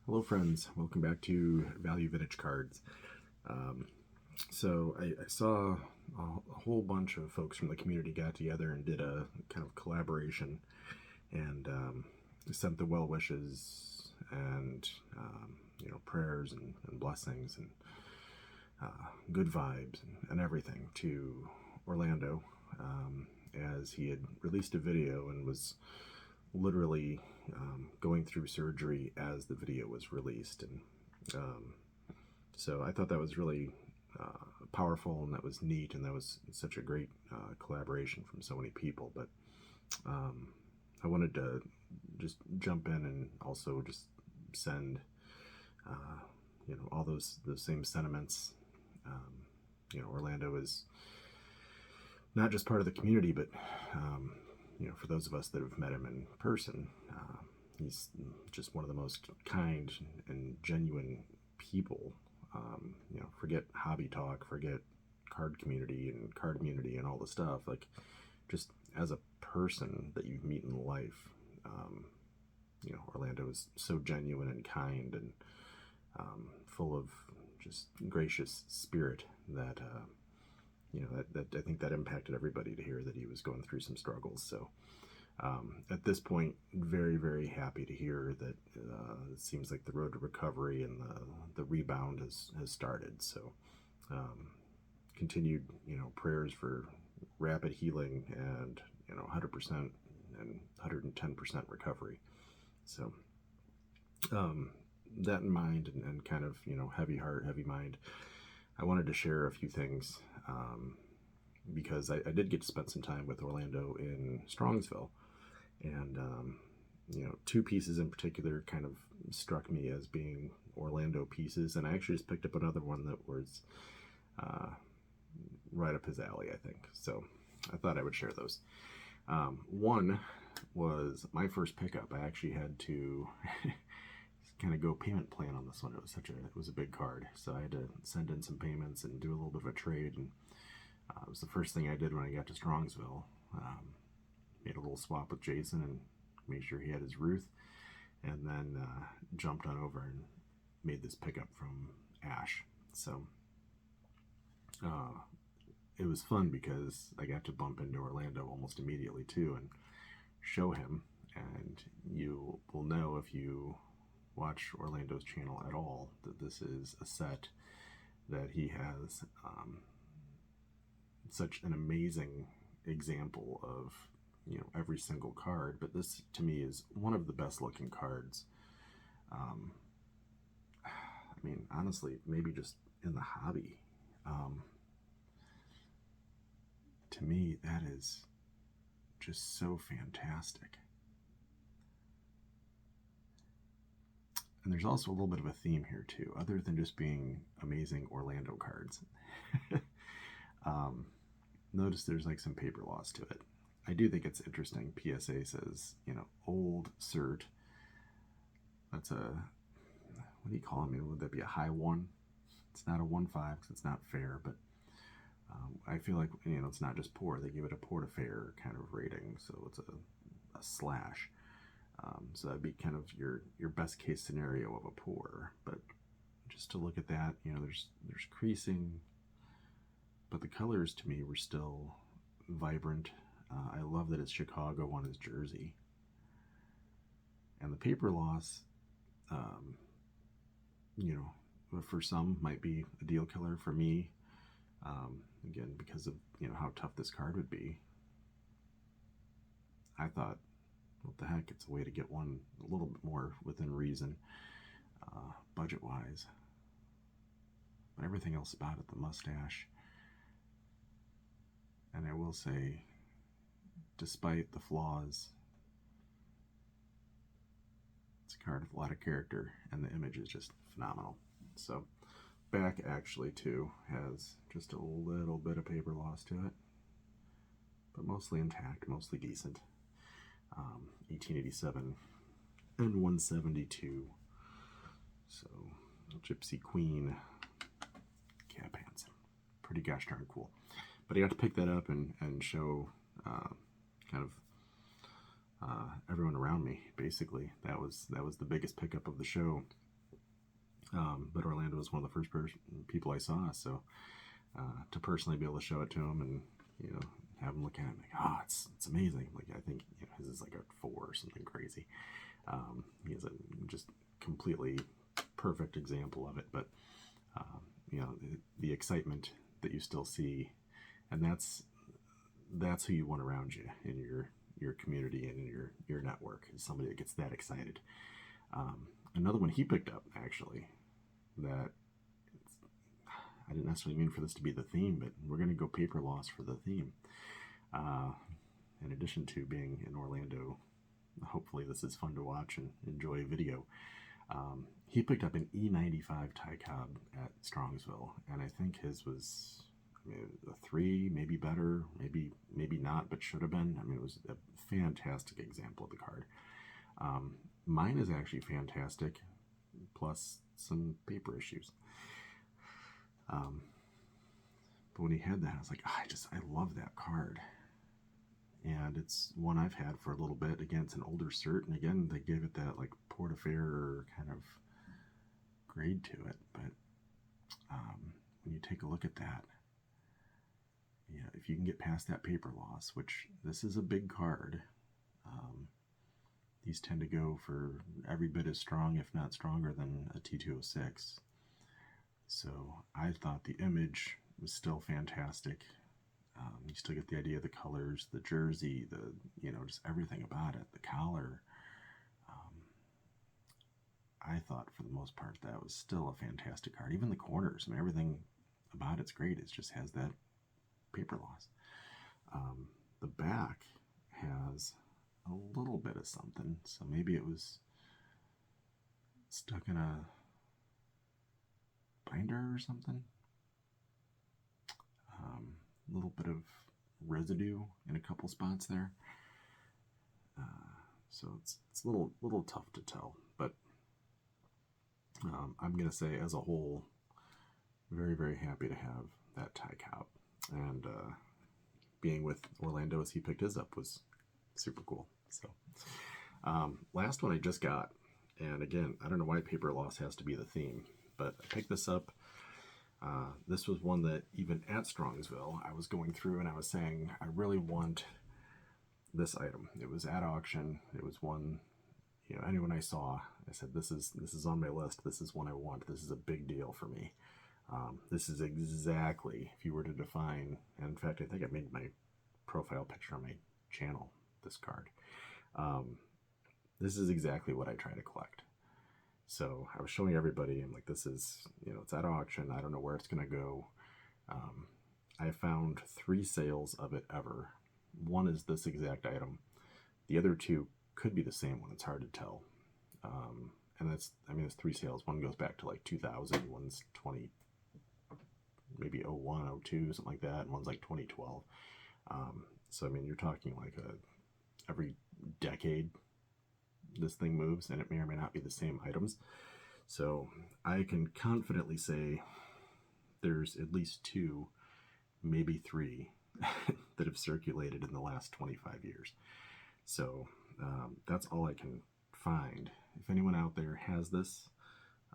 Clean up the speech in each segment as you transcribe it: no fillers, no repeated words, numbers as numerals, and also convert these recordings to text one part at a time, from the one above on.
Hello friends, welcome back to Value Vintage Cards. So I saw a whole bunch of folks from the community got together and did a kind of collaboration and sent the well wishes and prayers and blessings and good vibes and everything to Orlando as he had released a video and was literally going through surgery as the video was released. And so I thought that was really powerful, and that was neat, and that was such a great collaboration from so many people. But I wanted to just jump in and also just send all those same sentiments. Orlando is not just part of the community, but for those of us that have met him in person, he's just one of the most kind and genuine people. Forget hobby talk, forget card community and all the stuff. Like, just as a person that you meet in life, Orlando is so genuine and kind and full of just gracious spirit that that I think that impacted everybody to hear that he was going through some struggles. So at this point, very, very happy to hear that it seems like the road to recovery and the rebound has started. So continued, prayers for rapid healing and 100% and 110% recovery. So that in mind, and kind of heavy heart, heavy mind, I wanted to share a few things because I did get to spend some time with Orlando in Strongsville, and two pieces in particular kind of struck me as being Orlando pieces, and I actually just picked up another one that was right up his alley, I think. So I thought I would share those. One was my first pickup. I actually had to kind of go payment plan on this one. It was a big card, so I had to send in some payments and do a little bit of a trade. And it was the first thing I did when I got to Strongsville. Made a little swap with Jason and made sure he had his Ruth, and then jumped on over and made this pickup from Ash. So it was fun because I got to bump into Orlando almost immediately too and show him. And you will know if you watch Orlando's channel at all that this is a set that he has such an amazing example of every single card, but this to me is one of the best looking cards. I mean, honestly, maybe just in the hobby. To me, that is just so fantastic. And there's also a little bit of a theme here too, other than just being amazing Orlando cards. Notice there's like some paper loss to it. I do think it's interesting. PSA says, old cert. That's a, what do you call them? Would that be a high 1? It's not a 1.5 because it's not fair, but I feel like, it's not just poor. They give it a poor to fair kind of rating, so it's a slash. So that'd be kind of your best case scenario of a poor. But just to look at that, there's creasing, but the colors to me were still vibrant. I love that it's Chicago on his jersey. And the paper loss, for some might be a deal killer. For me, again, because of how tough this card would be, I thought, what the heck, it's a way to get one a little bit more within reason, budget-wise. But everything else about it, the mustache, and I will say, despite the flaws, it's a card with a lot of character, and the image is just phenomenal. So, back actually too has just a little bit of paper loss to it, but mostly intact, mostly decent. 1887 and 172. So, Gypsy Queen Cap Hansen. Pretty gosh darn cool. But I got to pick that up and show kind of everyone around me. Basically, that was the biggest pickup of the show. But Orlando was one of the first people I saw, so to personally be able to show it to him and have him look at it, like, it's amazing. Like, I think his is like a 4 or something crazy. He has a just completely perfect example of it, but the excitement that you still see, and that's who you want around you in your community and in your network, is somebody that gets that excited. Another one he picked up, actually, that I didn't necessarily mean for this to be the theme, but we're going to go paper loss for the theme. In addition to being in Orlando, hopefully this is fun to watch and enjoy video. He picked up an E95 Ty Cobb at Strongsville, and I think his was a 3, maybe better, maybe not, but should have been. I mean, it was a fantastic example of the card. Mine is actually fantastic, plus some paper issues. But when he had that, I was like, I love that card. And it's one I've had for a little bit. Again, it's an older cert, and again, they gave it that like Portaferrer kind of grade to it. But when you take a look at that, if you can get past that paper loss, which this is a big card, these tend to go for every bit as strong, if not stronger, than a T206. So I thought the image was still fantastic. You still get the idea of the colors, the jersey, just everything about it, the collar. I thought for the most part that was still a fantastic card. Even the corners, everything about it's great. It just has that paper loss. The back has a little bit of something, so maybe it was stuck in a binder or something. A little bit of residue in a couple spots there, so it's a little tough to tell, but I'm gonna say as a whole, very, very happy to have that Ty Cobb, and being with Orlando as he picked his up was super cool. So last one I just got, and again, I don't know why paper loss has to be the theme, but I picked this up. This was one that even at Strongsville, I was going through and I was saying, I really want this item. It was at auction. It was one, anyone I saw, I said, this is on my list. This is one I want. This is a big deal for me. This is exactly, if you were to define, and in fact, I think I made my profile picture on my channel, this card. This is exactly what I try to collect. So I was showing everybody, I'm like, this is, it's at auction. I don't know where it's going to go. I found 3 sales of it ever. One is this exact item. The other 2 could be the same one. It's hard to tell. And it's 3 sales. One goes back to like 2000. One's 20, maybe 01, 02, something like that. And one's like 2012. So, you're talking like every decade this thing moves, and it may or may not be the same items. So I can confidently say there's at least 2, maybe 3 that have circulated in the last 25 years. So that's all I can find. If anyone out there has this,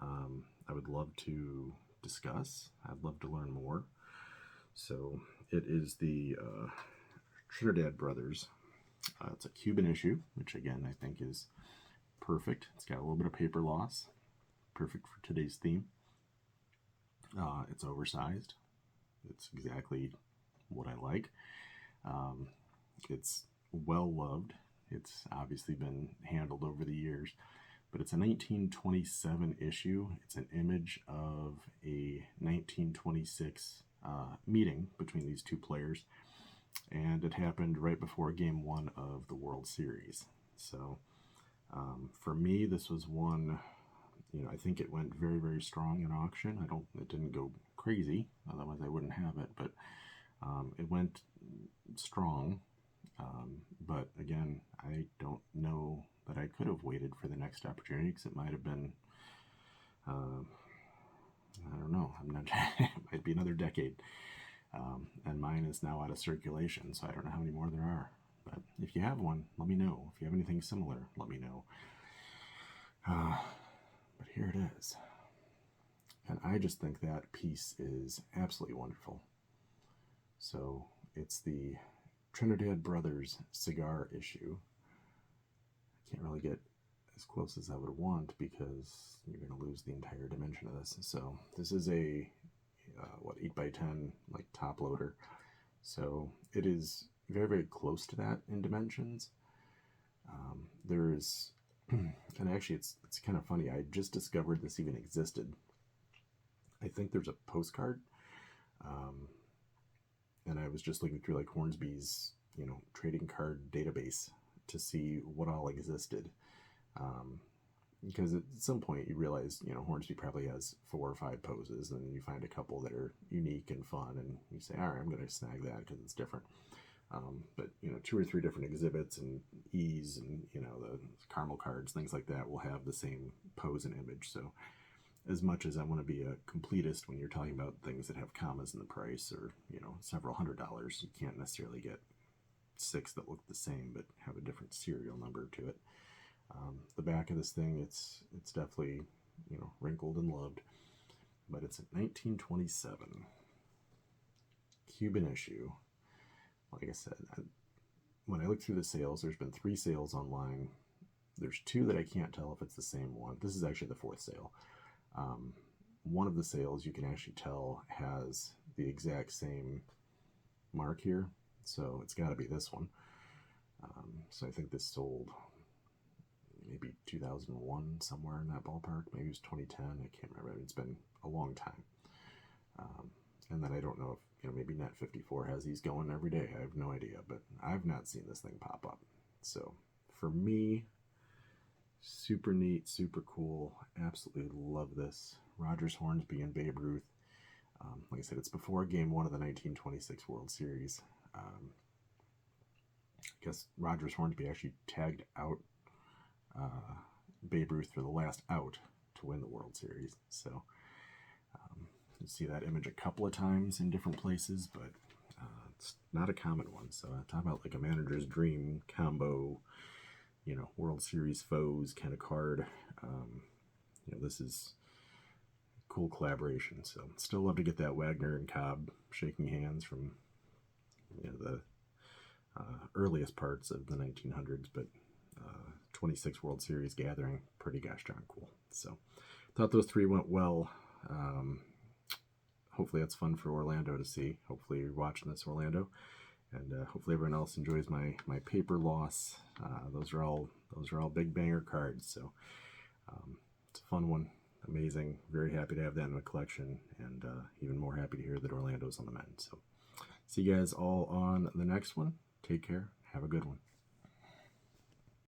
I would love to discuss. I'd love to learn more. So it is the Trinidad Brothers. It's a Cuban issue, which again I think is perfect. It's got a little bit of paper loss. Perfect for today's theme. It's oversized. It's exactly what I like. It's well loved. It's obviously been handled over the years, but it's a 1927 issue. It's an image of a 1926 meeting between these 2 players, and it happened right before Game 1 of the World Series. So for me, this was one, I think it went very, very strong in auction. It didn't go crazy, otherwise I wouldn't have it, but it went strong. But again, I don't know that I could have waited for the next opportunity, because it might have been, I don't know, it might be another decade. And mine is now out of circulation, so I don't know how many more there are. But if you have one, let me know. If you have anything similar, let me know. But here it is. And I just think that piece is absolutely wonderful. So it's the Trinidad Brothers cigar issue. I can't really get as close as I would want because you're going to lose the entire dimension of this. So this is a, 8x10, like top loader. So it is very, very close to that in dimensions. There's, and actually it's kind of funny, I just discovered this even existed. I think there's a postcard, and I was just looking through like Hornsby's, trading card database to see what all existed. Because at some point you realize, Hornsby probably has 4 or 5 poses, and then you find a couple that are unique and fun, and you say, all right, I'm going to snag that because it's different. But 2 or 3 different exhibits and E's and the caramel cards, things like that, will have the same pose and image. So as much as I want to be a completist when you're talking about things that have commas in the price or several $100s, you can't necessarily get 6 that look the same but have a different serial number to it. The back of this thing, it's definitely wrinkled and loved, but it's a 1927 Cuban issue. Like I said, when I look through the sales, there's been 3 sales online. There's 2 that I can't tell if it's the same one. This is actually the 4th sale. One of the sales you can actually tell has the exact same mark here, so it's got to be this one. So I think this sold maybe 2001, somewhere in that ballpark. Maybe it was 2010. I can't remember. It's been a long time. And then I don't know if maybe Net54 has these going every day. I have no idea, but I've not seen this thing pop up. So for me, super neat, super cool. Absolutely love this. Rogers, Hornsby, and Babe Ruth. Like I said, it's before Game 1 of the 1926 World Series. I guess Rogers, Hornsby actually tagged out Babe Ruth for the last out to win the World Series. So you see that image a couple of times in different places, but it's not a common one. So talk about like a manager's dream combo, World Series foes kind of card. This is a cool collaboration. So still love to get that Wagner and Cobb shaking hands from the earliest parts of the 1900s, but 26 World Series gathering, pretty gosh darn cool. So thought those 3 went well. Hopefully that's fun for Orlando to see. Hopefully you're watching this, Orlando, and hopefully everyone else enjoys my paper loss. Those are all big banger cards. So it's a fun one, amazing. Very happy to have that in the collection, and even more happy to hear that Orlando's on the mend. So see you guys all on the next one. Take care. Have a good one.